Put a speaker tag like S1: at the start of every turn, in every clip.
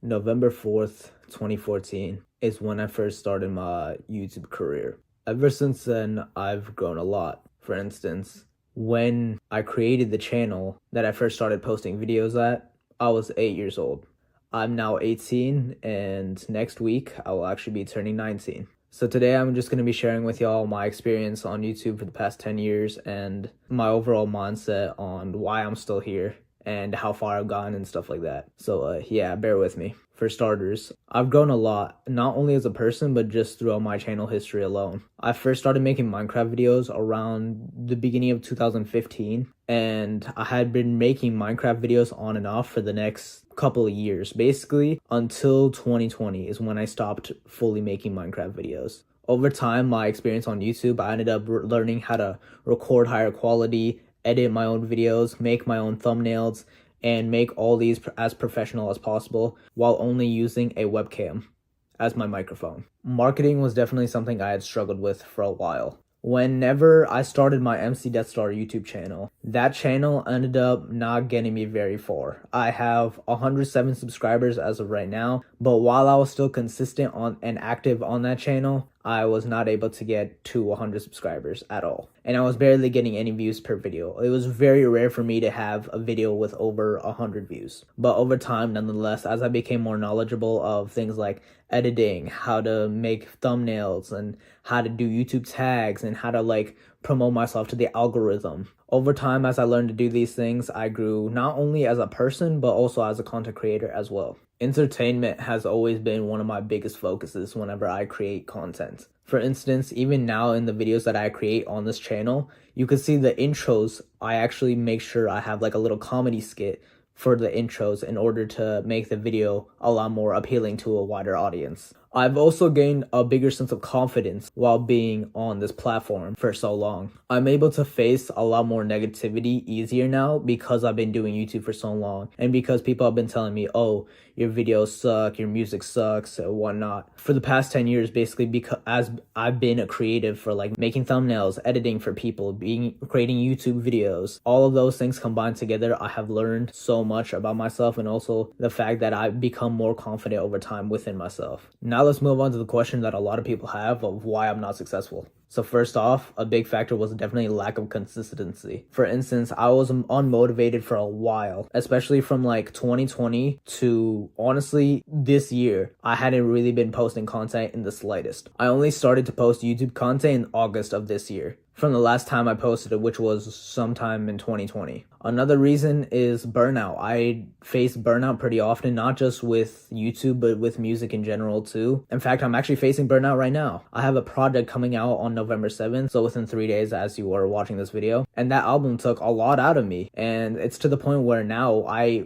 S1: November 4th, 2014 is when I first started my YouTube career. Ever since then, I've grown a lot. For instance, when I created the channel that I first started posting videos at, I was 8 years old. I'm now 18, and next week I will actually be turning 19. So today I'm just going to be sharing with y'all my experience on YouTube for the past 10 years and my overall mindset on why I'm still here and how far I've gone and stuff like that. So yeah, bear with me. For starters, I've grown a lot, not only as a person, but just throughout my channel history alone. I first started making Minecraft videos around the beginning of 2015, and I had been making Minecraft videos on and off for the next couple of years, basically until 2020 is when I stopped fully making Minecraft videos. Over time, my experience on YouTube, I ended up learning how to record higher quality, edit my own videos, make my own thumbnails, and make all these as professional as possible while only using a webcam as my microphone. Marketing was definitely something I had struggled with for a while. Whenever I started my MC Death Star YouTube channel, that channel ended up not getting me very far. I have 107 subscribers as of right now, but while I was still consistent on and active on that channel, I was not able to get to 100 subscribers at all. And I was barely getting any views per video. It was very rare for me to have a video with over 100 views. But over time, nonetheless, as I became more knowledgeable of things like editing, how to make thumbnails, and how to do YouTube tags, and how to promote myself to the algorithm. Over time, as I learned to do these things, I grew not only as a person, but also as a content creator as well. Entertainment has always been one of my biggest focuses whenever I create content. For instance, even now in the videos that I create on this channel, you can see the intros. I actually make sure I have a little comedy skit for the intros in order to make the video a lot more appealing to a wider audience. I've also gained a bigger sense of confidence while being on this platform for so long. I'm able to face a lot more negativity easier now because I've been doing YouTube for so long, and because people have been telling me, oh, your videos suck, your music sucks, or whatnot. For the past 10 years, basically, because as I've been a creative for making thumbnails, editing for people, creating YouTube videos, all of those things combined together, I have learned so much about myself, and also the fact that I've become more confident over time within myself. Now let's move on to the question that a lot of people have of why I'm not successful. So first off, a big factor was definitely lack of consistency. For instance, I was unmotivated for a while, especially from 2020 to honestly this year. I hadn't really been posting content in the slightest. I only started to post YouTube content in August of this year, from the last time I posted it, which was sometime in 2020. Another reason is burnout. I face burnout pretty often, not just with YouTube, but with music in general too. In fact, I'm actually facing burnout right now. I have a project coming out on November 7th, so within 3 days as you are watching this video. And that album took a lot out of me. And it's to the point where now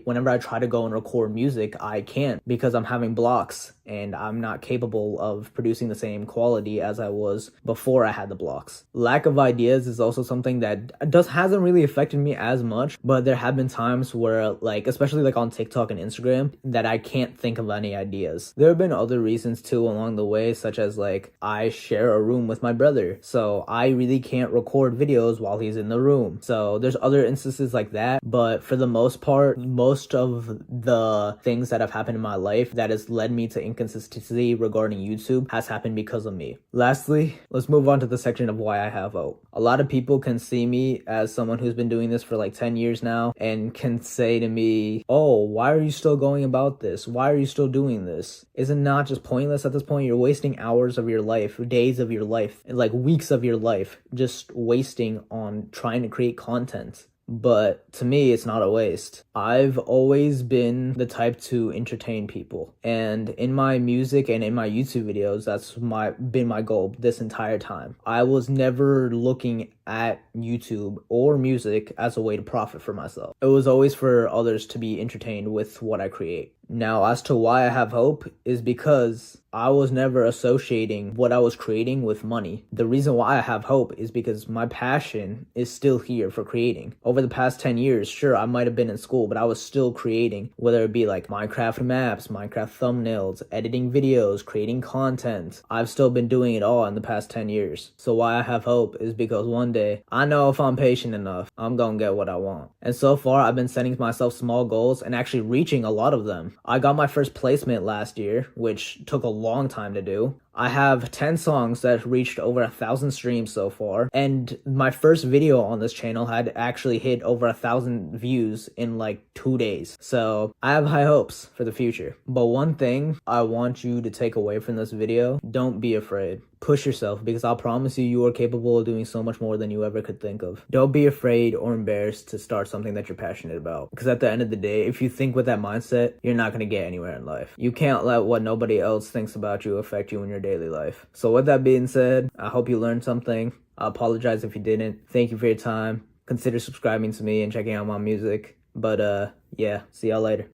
S1: whenever I try to go and record music, I can't because I'm having blocks and I'm not capable of producing the same quality as I was before I had the blocks. Lack of ideas is also something that hasn't really affected me as much, but there have been times where especially on TikTok and Instagram, that I can't think of any ideas. There have been other reasons too along the way, such as I share a room with my brother, so I really can't record videos while he's in the room. So there's other instances like that, but for the most part, most of the things that have happened in my life that has led me to inconsistency regarding YouTube has happened because of me. Lastly, let's move on to the section of why I have hope. A lot of people can see me as someone who's been doing this for 10 years now and can say to me, oh, why are you still going about this? Why are you still doing this? Is it not just pointless at this point? You're wasting hours of your life, days of your life, and weeks of your life just wasting on trying to create content. But to me, it's not a waste. I've always been the type to entertain people. And in my music and in my YouTube videos, that's been my goal this entire time. I was never looking at YouTube or music as a way to profit for myself. It was always for others to be entertained with what I create. Now, as to why I have hope is because I was never associating what I was creating with money. The reason why I have hope is because my passion is still here for creating. Over the past 10 years, sure, I might have been in school, but I was still creating, whether it be Minecraft maps, Minecraft thumbnails, editing videos, creating content. I've still been doing it all in the past 10 years. So why I have hope is because one day, I know if I'm patient enough, I'm gonna get what I want. And so far, I've been setting myself small goals and actually reaching a lot of them. I got my first placement last year, which took a long time to do. I have 10 songs that reached over 1,000 streams so far, and my first video on this channel had actually hit over 1,000 views in like 2 days. So I have high hopes for the future. But one thing I want you to take away from this video, don't be afraid. Push yourself, because I'll promise you are capable of doing so much more than you ever could think of. Don't be afraid or embarrassed to start something that you're passionate about, because at the end of the day, if you think with that mindset, you're not going to get anywhere in life. You can't let what nobody else thinks about you affect you in your daily life. So with that being said, I hope you learned something. I apologize if you didn't. Thank you for your time. Consider subscribing to me and checking out my music. But yeah, see y'all later.